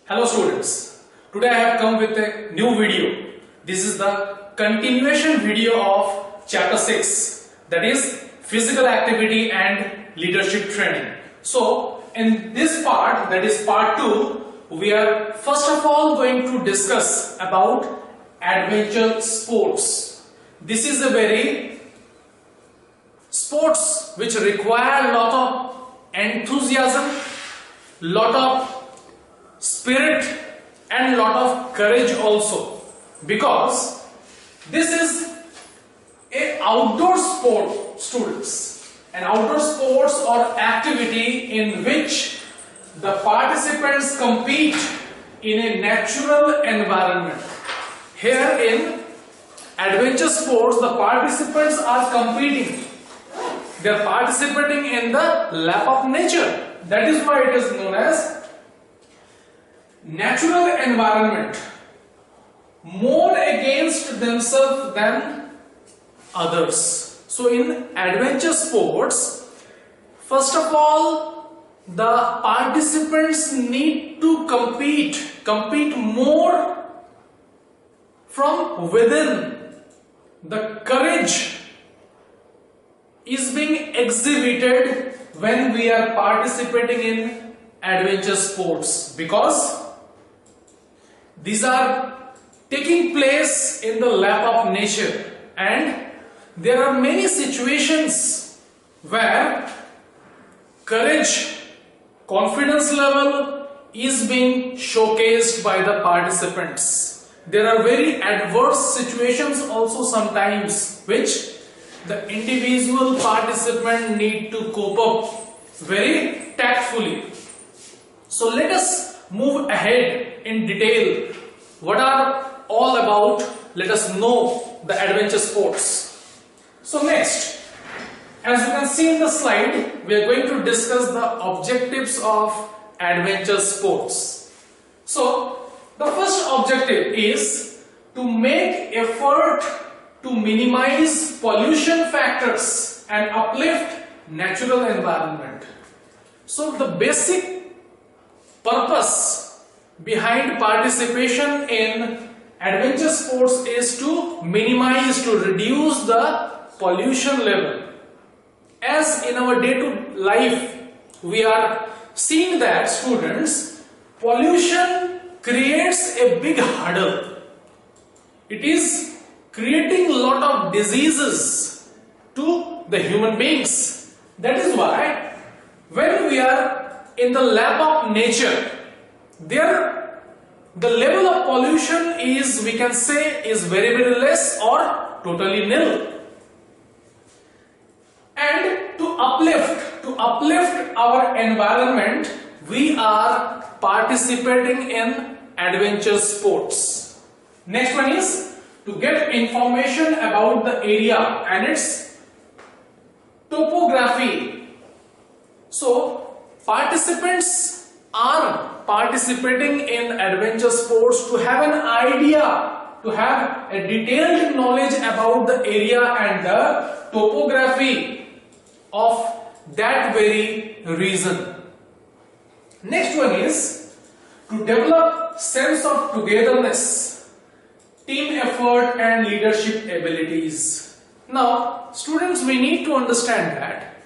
Hello students, today I have come with a new video. This is the continuation video of chapter 6, that is physical activity and leadership training. So in this part, that is part 2, we are first of all going to discuss about adventure sports. This is a very sports which require lot of enthusiasm, lot of spirit and lot of courage also, because this is a outdoor sport, students, an outdoor sports or activity in which the participants compete in a natural environment. Here in adventure sports, the participants are competing, they are participating in the lap of nature. That is why it is known as natural environment, more against themselves than others. So in adventure sports, first of all, the participants need to compete more from within. The courage is being exhibited when we are participating in adventure sports, because these are taking place in the lap of nature, and there are many situations where courage, confidence level is being showcased by the participants. There are very adverse situations also sometimes which the individual participant need to cope up very tactfully. So let us move ahead in detail. What are all about? Let us know the adventure sports. So next, as you can see in the slide, we are going to discuss the objectives of adventure sports. So the first objective is to make effort to minimize pollution factors and uplift natural environment. So the basic purpose behind participation in adventure sports is to minimize, to reduce the pollution level. As in our day-to-day life, we are seeing that, students, pollution creates a big hurdle. It is creating a lot of diseases to the human beings. That is why when we are in the lap of nature, there the level of pollution is, we can say, is very less or totally nil. And to uplift our environment, we are participating in adventure sports. Next one is to get information about the area and its topography. So participants are participating in adventure sports to have an idea, to have a detailed knowledge about the area and the topography of that very region. Next one is to develop sense of togetherness, team effort and leadership abilities. Now students, we need to understand that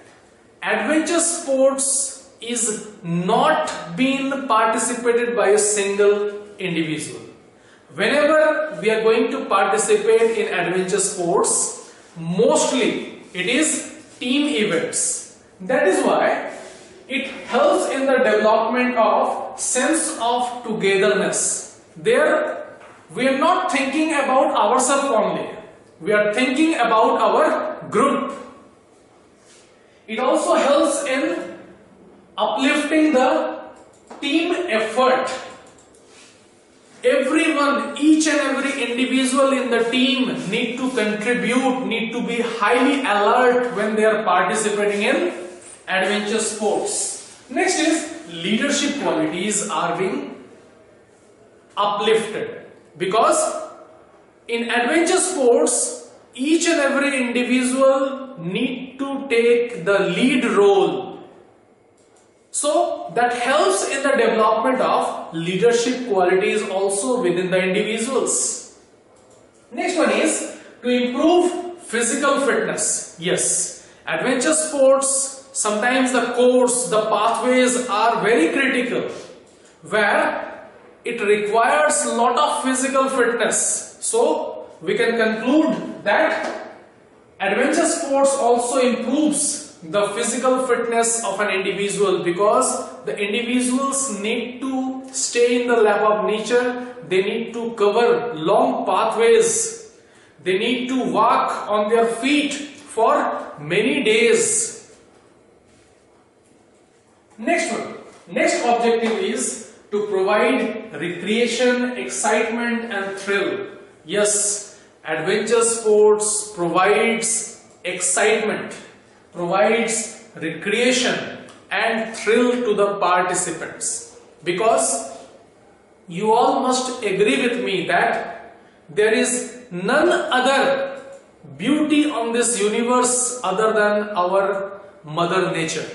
adventure sports is not being participated by a single individual. Whenever we are going to participate in adventure sports, mostly it is team events. That is why it helps in the development of sense of togetherness. There we are not thinking about ourselves only, we are thinking about our group. It also helps in uplifting the team effort. Everyone, each and every individual in the team need to contribute, need to be highly alert when they are participating in adventure sports. Next is leadership qualities are being uplifted, because in adventure sports each and every individual need to take the lead role So that helps in the development of leadership qualities also within the individuals. Next one is to improve physical fitness. Yes, adventure sports, sometimes the course, the pathways are very critical, where it requires a lot of physical fitness. So we can conclude that adventure sports also improves the physical fitness of an individual, because the individuals need to stay in the lap of nature, they need to cover long pathways, they need to walk on their feet for many days. Next one, next objective is to provide recreation, excitement and thrill. Yes, adventure sports provides excitement, provides recreation and thrill to the participants, because you all must agree with me that there is none other beauty on this universe other than our mother nature.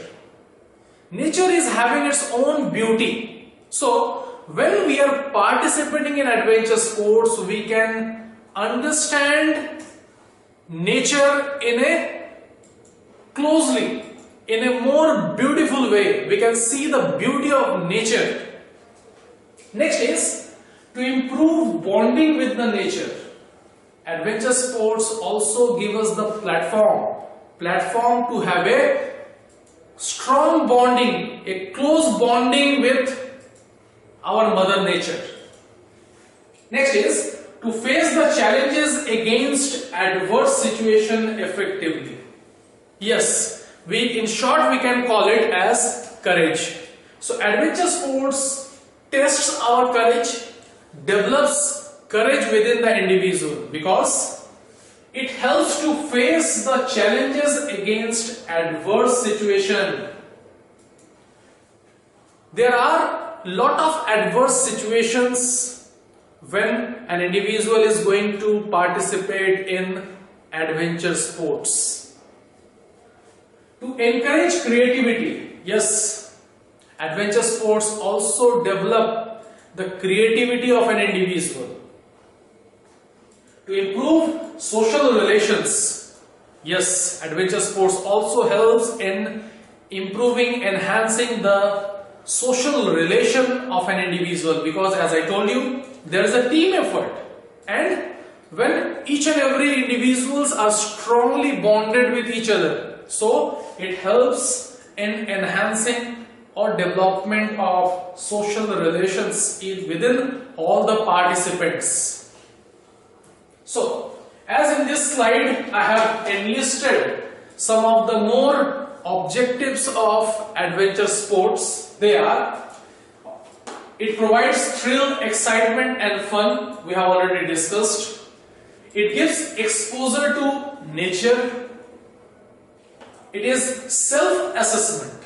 Nature is having its own beauty. So when we are participating in adventure sports, we can understand nature in a closely, in a more beautiful way. We can see the beauty of nature. Next is to improve bonding with the nature. Adventure sports also give us the platform to have a strong bonding, a close bonding with our mother nature. Next is to face the challenges against adverse situation effectively. Yes, in short we can call it as courage. So adventure sports tests our courage, develops courage within the individual, because it helps to face the challenges against adverse situation. There are lot of adverse situations when an individual is going to participate in adventure sports. To encourage creativity, yes, adventure sports also develop the creativity of an individual. To improve social relations, yes, adventure sports also helps in improving, enhancing the social relation of an individual, because as I told you, there is a team effort, and when each and every individuals are strongly bonded with each other, so it helps in enhancing or development of social relations within all the participants. So as in this slide I have enlisted some of the more objectives of adventure sports. They are: it provides thrill, excitement and fun, we have already discussed. It gives exposure to nature. It is self-assessment.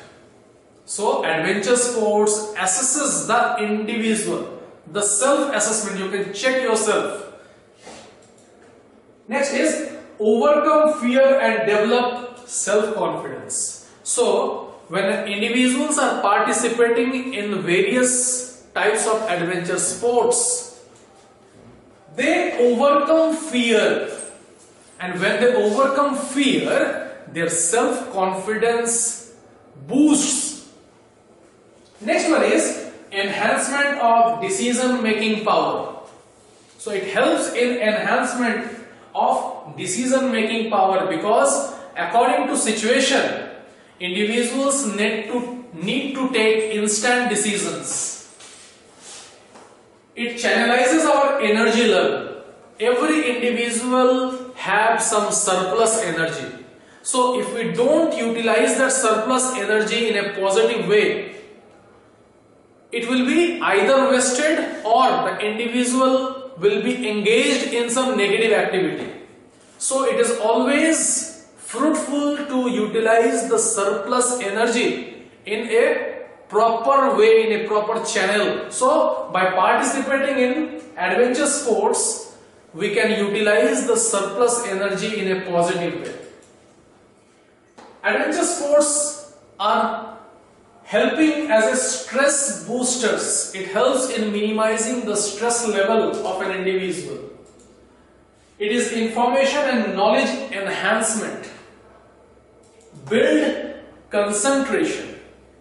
So adventure sports assesses the individual, the self-assessment, you can check yourself. Next is overcome fear and develop self-confidence. So when individuals are participating in various types of adventure sports, they overcome fear, and when they overcome fear, their self-confidence boosts. Next one is enhancement of decision-making power. So it helps in enhancement of decision-making power, because according to situation, individuals need to take instant decisions. It channelizes our energy level. Every individual has some surplus energy. So if we don't utilize that surplus energy in a positive way, it will be either wasted or the individual will be engaged in some negative activity. So it is always fruitful to utilize the surplus energy in a proper way, in a proper channel. So by participating in adventure sports, we can utilize the surplus energy in a positive way. Adventure sports are helping as a stress boosters. It helps in minimizing the stress level of an individual. It is information and knowledge enhancement. Build concentration.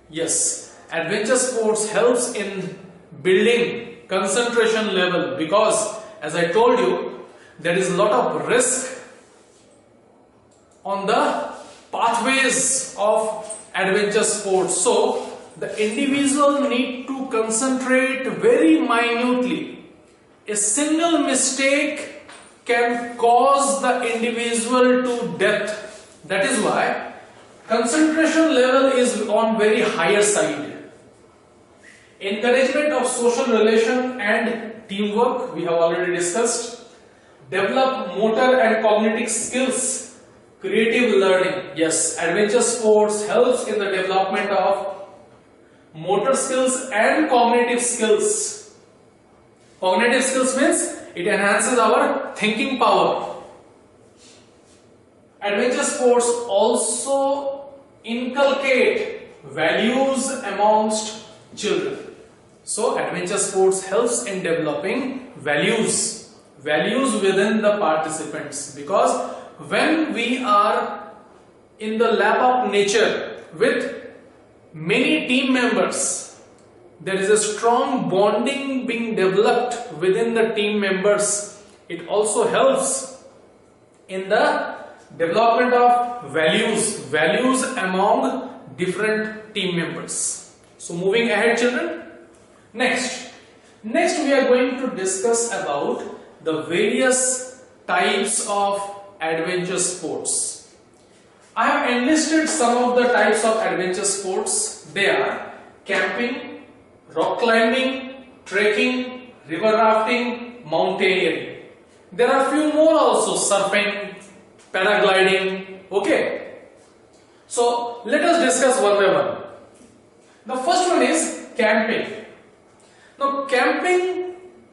Yes, adventure sports helps in building concentration level, because as I told you, there is a lot of risk on the pathways of adventure sports. So the individual need to concentrate very minutely. A single mistake can cause the individual to death. That is why concentration level is on very higher side. Encouragement of social relation and teamwork, we have already discussed. Develop motor and cognitive skills. Creative learning. Yes, adventure sports helps in the development of motor skills and cognitive skills. Cognitive skills means it enhances our thinking power. Adventure sports also inculcate values amongst children. So adventure sports helps in developing values within the participants, because when we are in the lap of nature with many team members, there is a strong bonding being developed within the team members. It also helps in the development of values among different team members. So moving ahead, children, next we are going to discuss about the various types of adventure sports. I have enlisted some of the types of adventure sports. They are camping, rock climbing, trekking, river rafting, mountaineering. There are few more also: surfing, paragliding. Okay. So let us discuss one by one. The first one is camping. Now camping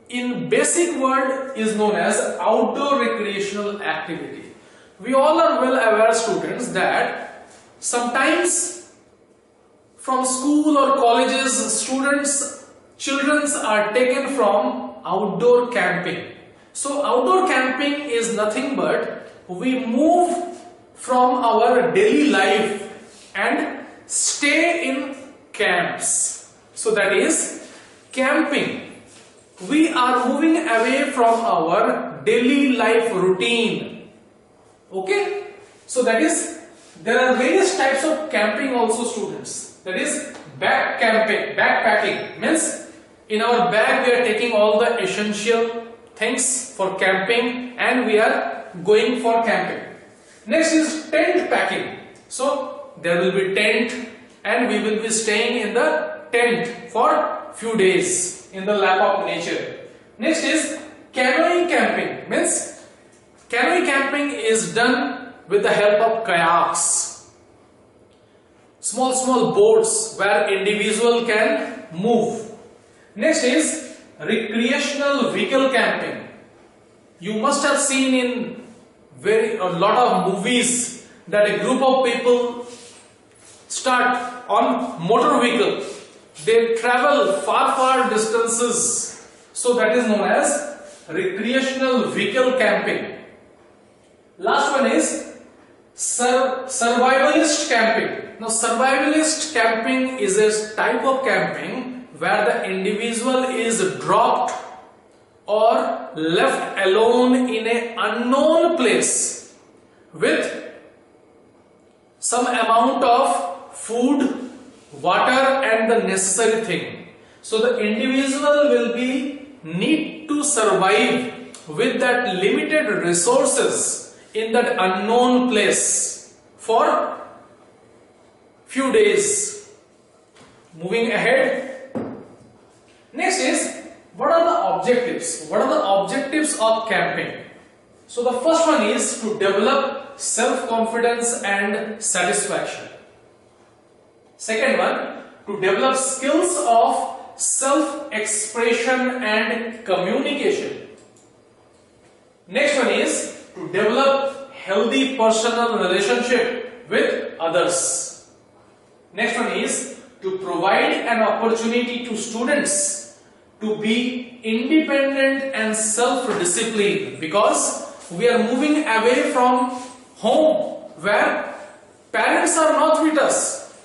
in basic word is known as outdoor recreational activity. We all are well aware, students, that sometimes from school or colleges, children are taken from outdoor camping. So outdoor camping is nothing but we move from our daily life and stay in camps. So that is camping. We are moving away from our daily life routine. Okay? So that is, there are various types of camping also, students. That is backpacking. Means in our bag we are taking all the essential things for camping and we are going for camping. Next is tent packing. So there will be tent and we will be staying in the tent for few days in the lap of nature. Next is canoeing camping. Means canoeing camping is done with the help of kayaks, small boats where individual can move. Next is recreational vehicle camping. You must have seen in a lot of movies that a group of people start on motor vehicle. They travel far distances. So that is known as recreational vehicle camping. Last one is survivalist camping. Now survivalist camping is a type of camping where the individual is dropped or left alone in an unknown place with some amount of food, water and the necessary thing. So the individual will need to survive with that limited resources in that unknown place for few days. Moving ahead. Next is, what are the objectives? What are the objectives of camping? So the first one is to develop self-confidence and satisfaction. Second one, to develop skills of self-expression and communication. Next one is to develop healthy personal relationship with others. Next one is to provide an opportunity to students to be independent and self-disciplined, because we are moving away from home where parents are not with us.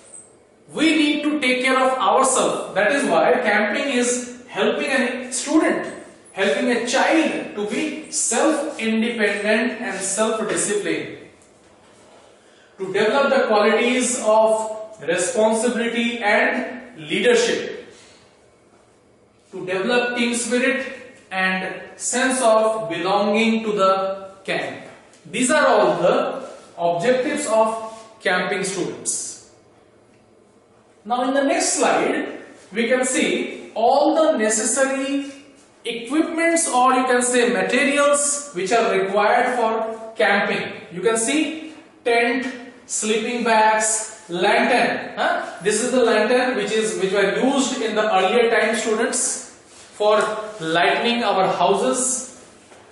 We need to take care of ourselves. That is why camping is helping a student, helping a child to be self-independent and self-disciplined, to develop the qualities of responsibility and leadership, to develop team spirit and sense of belonging to the camp. These are all the objectives of camping students. Now in the next slide, we can see all the necessary equipments, or you can say materials, which are required for camping. You can see tent, sleeping bags, lantern. This is the lantern which were used in the earlier time, students, for lighting our houses.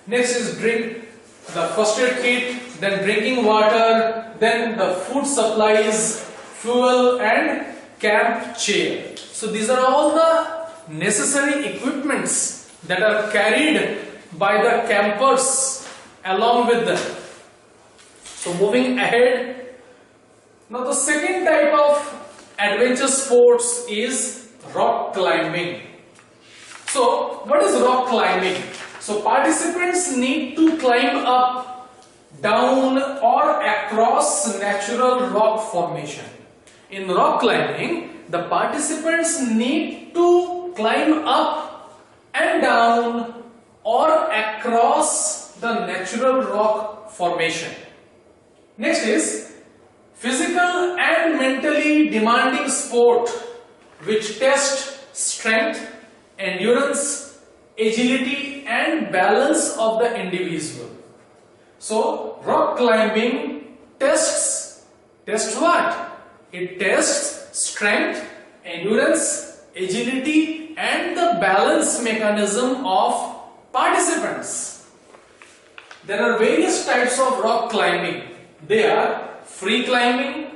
Next is the first aid kit, then drinking water, then the food supplies, fuel and camp chair. So these are all the necessary equipments that are carried by the campers along with them. So moving ahead, now the second type of adventure sports is rock climbing. So what is rock climbing? So participants need to climb up, down or across natural rock formation. In rock climbing, the participants need to climb up and down or across the natural rock formation. Next is physical and mentally demanding sport which test strength, endurance, agility and balance of the individual. So rock climbing tests what? It tests strength, endurance, agility and the balance mechanism of participants. There are various types of rock climbing. They are free climbing,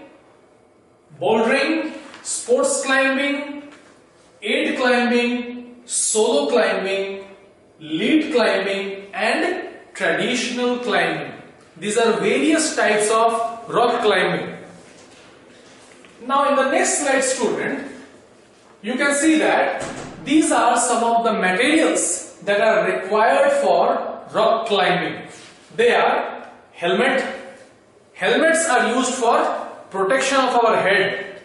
bouldering, sports climbing, aid climbing, solo climbing, lead climbing and traditional climbing. These are various types of rock climbing. Now in the next slide, student, you can see that these are some of the materials that are required for rock climbing. They are helmet. Helmets are used for protection of our head.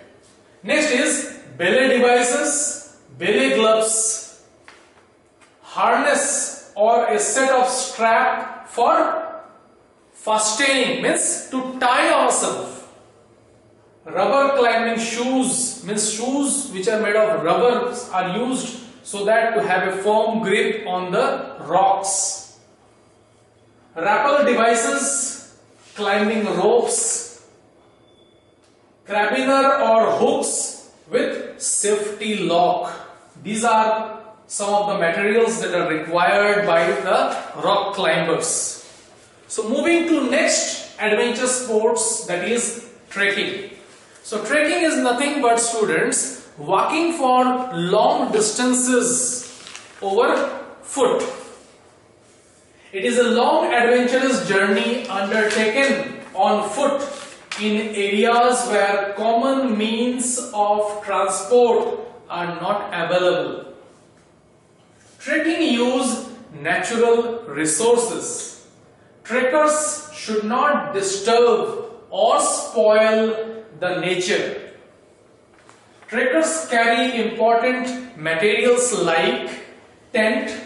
Next is belay devices, belay gloves, harness or a set of strap for fastening, means to tie ourselves. Rubber climbing shoes, means shoes which are made of rubber are used so that to have a firm grip on the rocks. Rappel devices, climbing ropes, carabiner or hooks with safety lock. These are some of the materials that are required by the rock climbers. So moving to next adventure sports, that is trekking. So trekking is nothing but, students, walking for long distances over foot. It is a long adventurous journey undertaken on foot in areas where common means of transport are not available. Trekking use natural resources. Trekkers should not disturb or spoil the nature. Trekkers carry important materials like tent,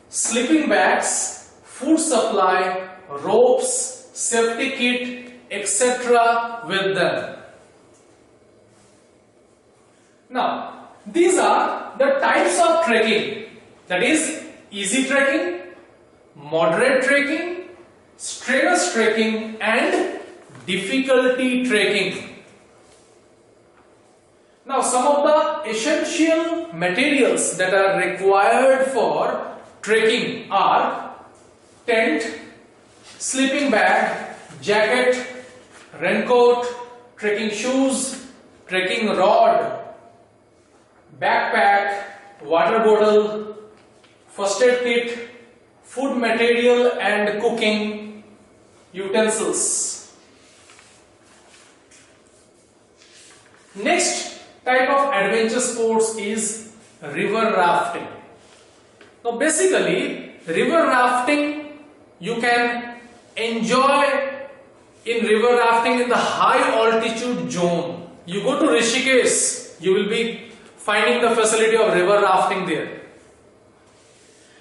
sleeping bags, food supply, ropes, safety kit, etc. with them. Now, these are the types of trekking, that is easy trekking, moderate trekking, strenuous trekking and difficulty trekking. Now, some of the essential materials that are required for trekking are tent, sleeping bag, jacket, raincoat, trekking shoes, trekking rod, backpack, water bottle, first aid kit, food material and cooking utensils. Next type of adventure sports is river rafting. Now basically river rafting you can enjoy in river rafting in the high altitude zone. You go to Rishikesh, you will be finding the facility of river rafting there.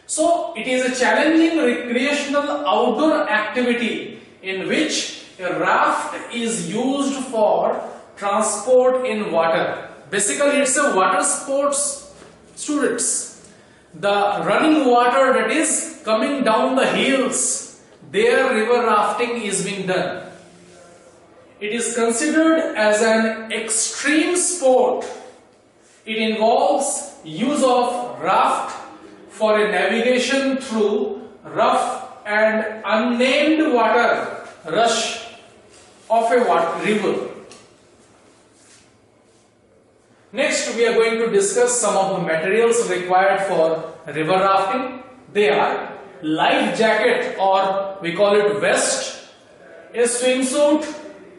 So it is a challenging recreational outdoor activity in which a raft is used for transport in water. Basically it's a water sports, students. The running water that is coming down the hills, there river rafting is being done. It is considered as an extreme sport. It involves use of raft for a navigation through rough and unnamed water rush of a river. Next, we are going to discuss some of the materials required for river rafting. They are life jacket, or we call it vest, a swimsuit,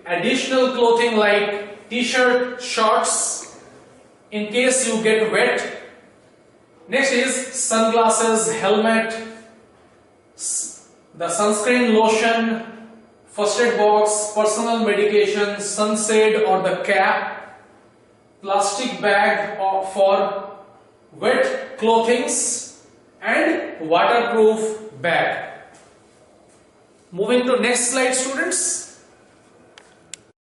additional clothing like t-shirt, shorts in case you get wet. Next is sunglasses, helmet, the sunscreen lotion, first aid box, personal medication, sunshade or the cap, plastic bag for wet clothings and waterproof bag. Moving to next slide, students.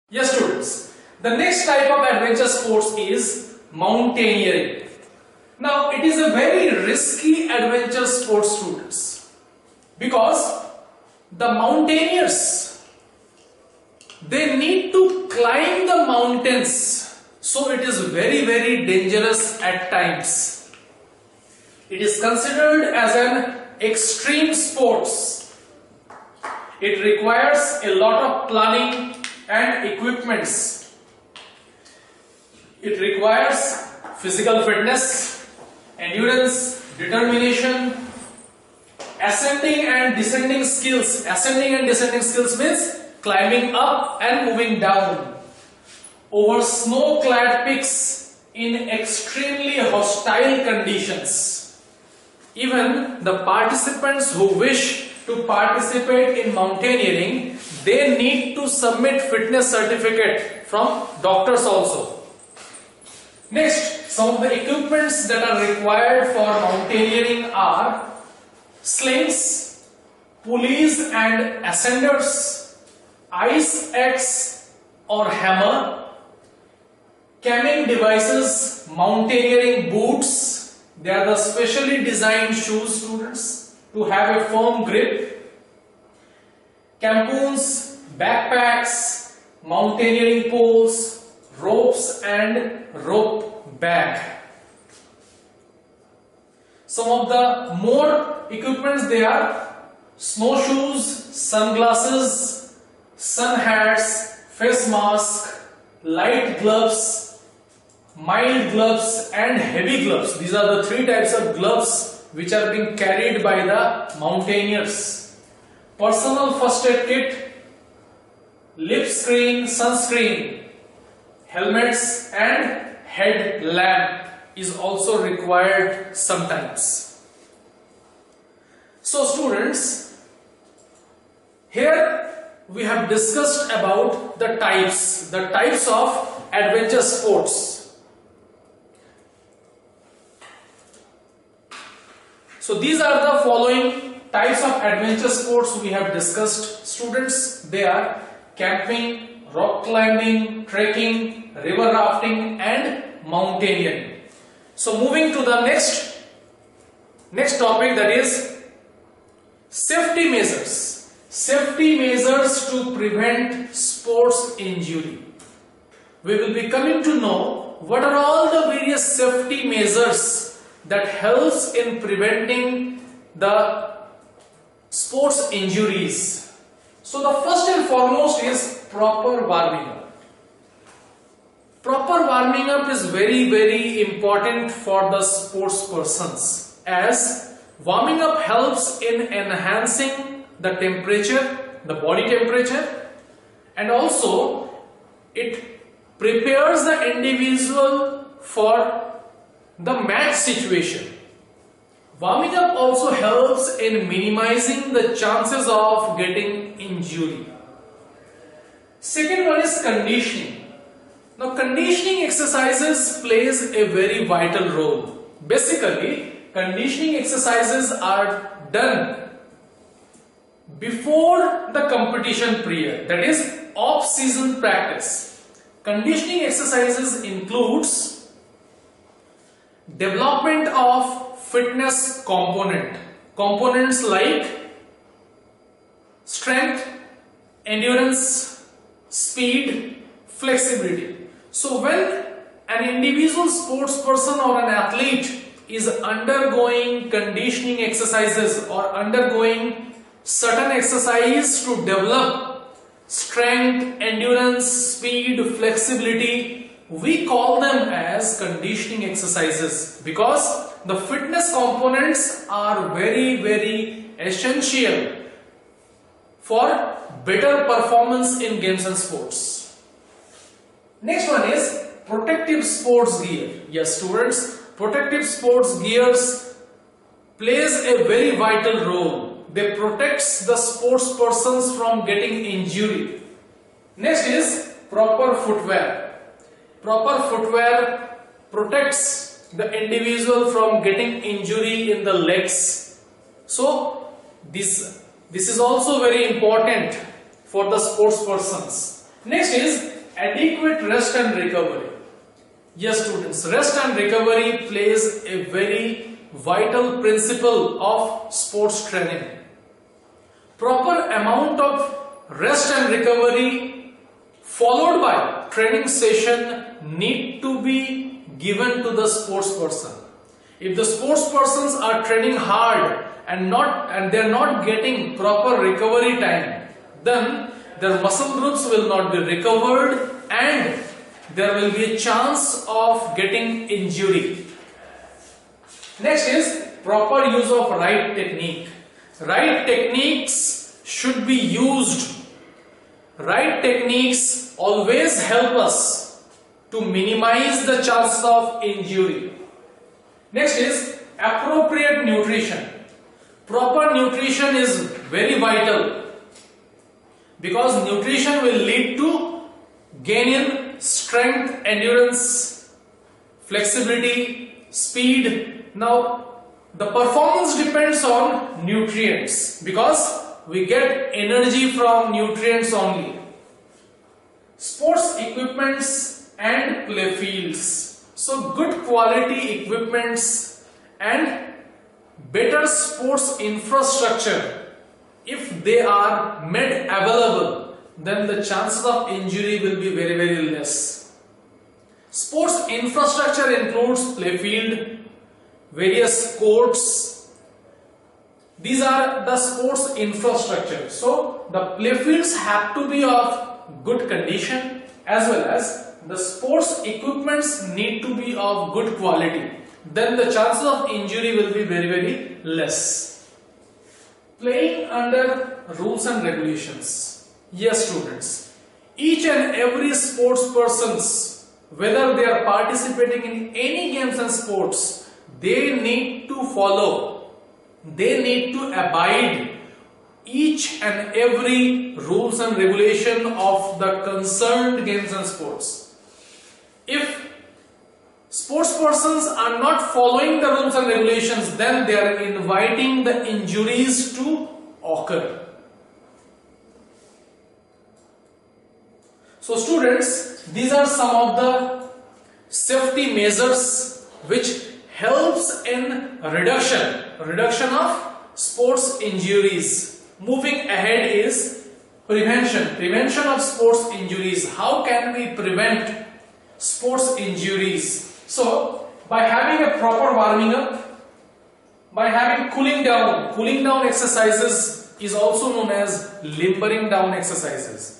Yes, students. The next type of adventure sports is mountaineering. Now, it is a very risky adventure sport, students, because the mountaineers, they need to climb the mountains, so it is very, very dangerous at times. It is considered as an extreme sports. It requires a lot of planning and equipments. It requires physical fitness, endurance, determination, ascending and descending skills. Ascending and descending skills means climbing up and moving down over snow-clad peaks in extremely hostile conditions. Even the participants who wish to participate in mountaineering, they need to submit fitness certificate from doctors also. Next, some of the equipments that are required for mountaineering are slings, pulleys and ascenders, ice axe or hammer, camming devices, mountaineering boots. They are the specially designed shoes, students, to have a firm grip. Campoons, backpacks, mountaineering poles, ropes and rope bag. Some of the more equipments, they are snowshoes, sunglasses, sun hats, face mask, light gloves, mild gloves and heavy gloves. These are the three types of gloves which are being carried by the mountaineers. Personal first aid kit, lip screen, sunscreen, helmets and head lamp is also required sometimes. So students, here we have discussed about the types of adventure sports. So these are the following types of adventure sports we have discussed, students. They are camping, rock climbing, trekking, river rafting and mountaineering. So moving to the next topic, that is safety measures. Safety measures to prevent sports injury. We will be coming to know what are all the various safety measures that helps in preventing the sports injuries. So the first and foremost is proper warming up. Proper warming up is very important for the sports persons, as warming up helps in enhancing the temperature, the body temperature, and also it prepares the individual for the match situation. Warming up also helps in minimizing the chances of getting injury. Second one is conditioning. Now conditioning exercises plays a very vital role. Basically, conditioning exercises are done before the competition period, that is off-season practice. Conditioning exercises includes development of fitness components like strength, endurance, speed, flexibility. So when an individual sports person or an athlete is undergoing conditioning exercises or undergoing certain exercise to develop strength, endurance, speed, flexibility, we call them as conditioning exercises, because the fitness components are very essential for better performance in games and sports. Next one is protective sports gear. Yes, students, protective sports gears plays a very vital role. They protects the sports persons from getting injury. Next is proper footwear. Proper footwear protects the individual from getting injury in the legs. So this is also very important for the sports persons. Next is adequate rest and recovery. Yes, students, rest and recovery plays a very vital principle of sports training. Proper amount of rest and recovery followed by training session need to be given to the sports person. If the sports persons are training hard and they are not getting proper recovery time, then their muscle groups will not be recovered and there will be a chance of getting injury. Next is proper use of right technique. Right techniques should be used. Right techniques always help us to minimize the chances of injury. Next is appropriate nutrition. Proper nutrition is very vital, because nutrition will lead to gain in strength, endurance, flexibility, speed. Now the performance depends on nutrients, because we get energy from nutrients only. Sports equipments and play fields. So good quality equipments and better sports infrastructure, if they are made available, then the chances of injury will be very less. Sports infrastructure includes play field, various courts. These are the sports infrastructure. So the play fields have to be of good condition, as well as the sports equipments need to be of good quality. Then the chances of injury will be very less. Playing under rules and regulations. Yes, students, each and every sports persons, whether they are participating in any games and sports, they need to follow, they need to abide each and every rules and regulation of the concerned games and sports. If sports persons are not following the rules and regulations, then they are inviting the injuries to occur. So students, these are some of the safety measures which helps in reduction of sports injuries. Moving ahead is prevention of sports injuries. How can we prevent sports injuries? So by having a proper warming up, by having cooling down exercises is also known as limbering down exercises.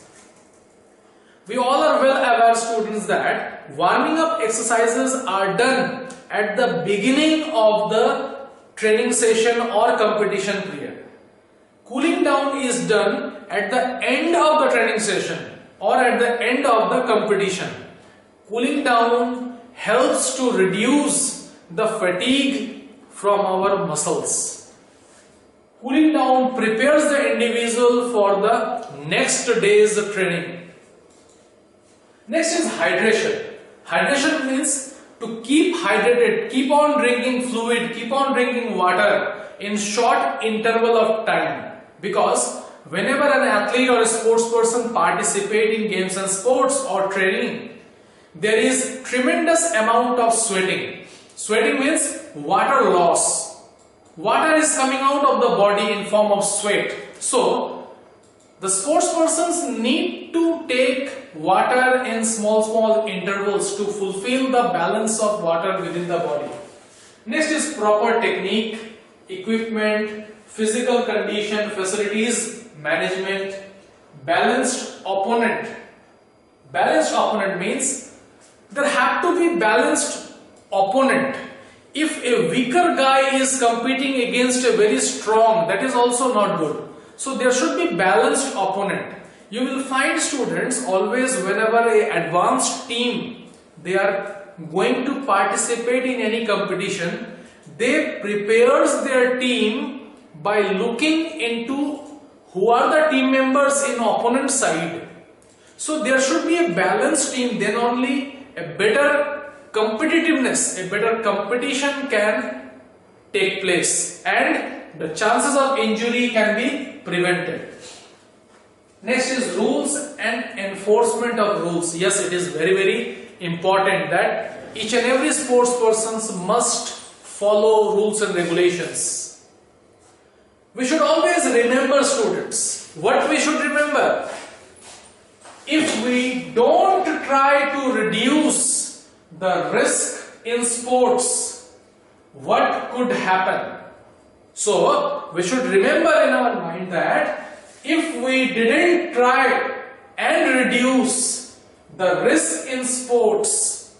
We all are well aware, students, that warming up exercises are done at the beginning of the training session or competition period. Cooling down is done at the end of the training session or at the end of the competition. Cooling down helps to reduce the fatigue from our muscles. Cooling down prepares the individual for the next day's training. Next is hydration. Hydration means to keep hydrated, keep on drinking fluid, keep on drinking water in short interval of time. Because whenever an athlete or a sports person participate in games and sports or training, there is tremendous amount of sweating. Sweating means water loss. Water is coming out of the body in form of sweat. So, the sports persons need to take water in small intervals to fulfill the balance of water within the body. Next is proper technique, equipment, physical condition, facilities, management, balanced opponent. Balanced opponent means there have to be balanced opponent. If a weaker guy is competing against a very strong, that is also not good. So there should be balanced opponent. You will find students always whenever a advanced team, they are going to participate in any competition, they prepares their team by looking into who are the team members in opponent side. So there should be a balanced team, then only a better competitiveness, a better competition can take place and the chances of injury can be prevented. Next is rules and enforcement of rules. Yes, it is very important that each and every sports person must follow rules and regulations. We should always remember, students, what we should remember. If we don't try to reduce the risk in sports, what could happen? So, we should remember in our mind that if we didn't try and reduce the risk in sports,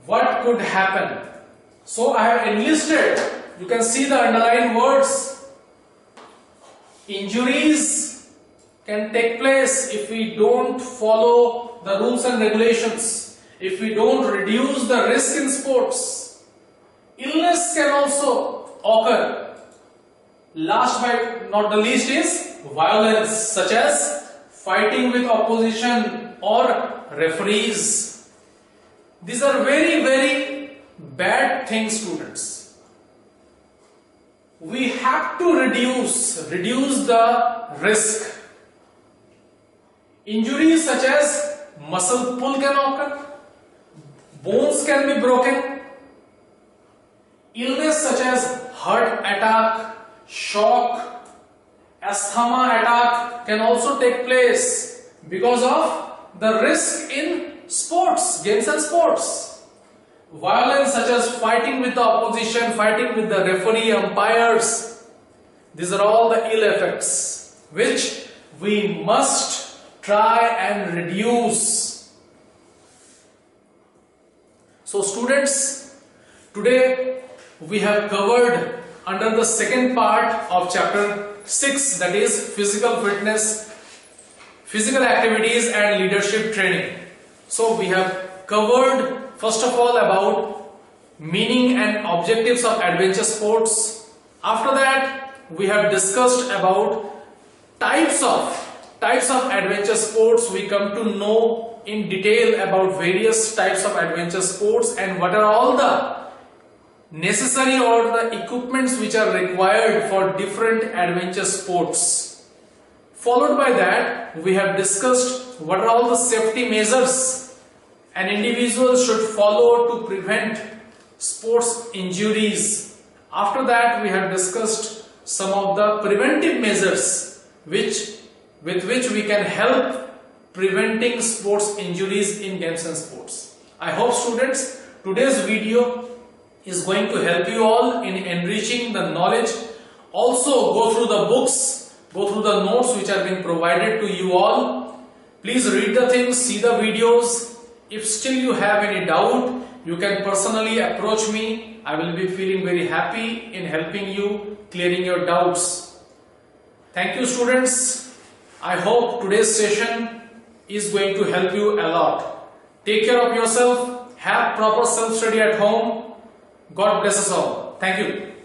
what could happen? So, I have enlisted, you can see the underlined words. Injuries can take place if we don't follow the rules and regulations, if we don't reduce the risk in sports. Illness can also occur. Last but not the least is violence, such as fighting with opposition or referees. These are very bad things, students. We have to reduce the risk. Injuries such as muscle pull can occur, bones can be broken, illness such as heart attack, shock, asthma attack can also take place because of the risk in sports, games and sports. Violence such as fighting with the opposition, fighting with the referee, umpires. These are all the ill effects which we must try and reduce. So students, today we have covered under the second part of chapter 6, that is physical fitness, physical activities and leadership training. So we have covered first of all about meaning and objectives of adventure sports. After that we have discussed about types of adventure sports. We come to know in detail about various types of adventure sports and what are all the necessary or the equipments which are required for different adventure sports. Followed by that, we have discussed what are all the safety measures an individual should follow to prevent sports injuries. After that, we have discussed some of the preventive measures with which we can help preventing sports injuries in games and sports. I hope students, today's video is going to help you all in enriching the knowledge. Also go through the books, go through the notes which are being provided to you all. Please read the things, see the videos. If still you have any doubt, you can personally approach me. I will be feeling very happy in helping you, clearing your doubts. Thank you, students. I hope today's session is going to help you a lot. Take care of yourself. Have proper self-study at home. God bless us all. Thank you.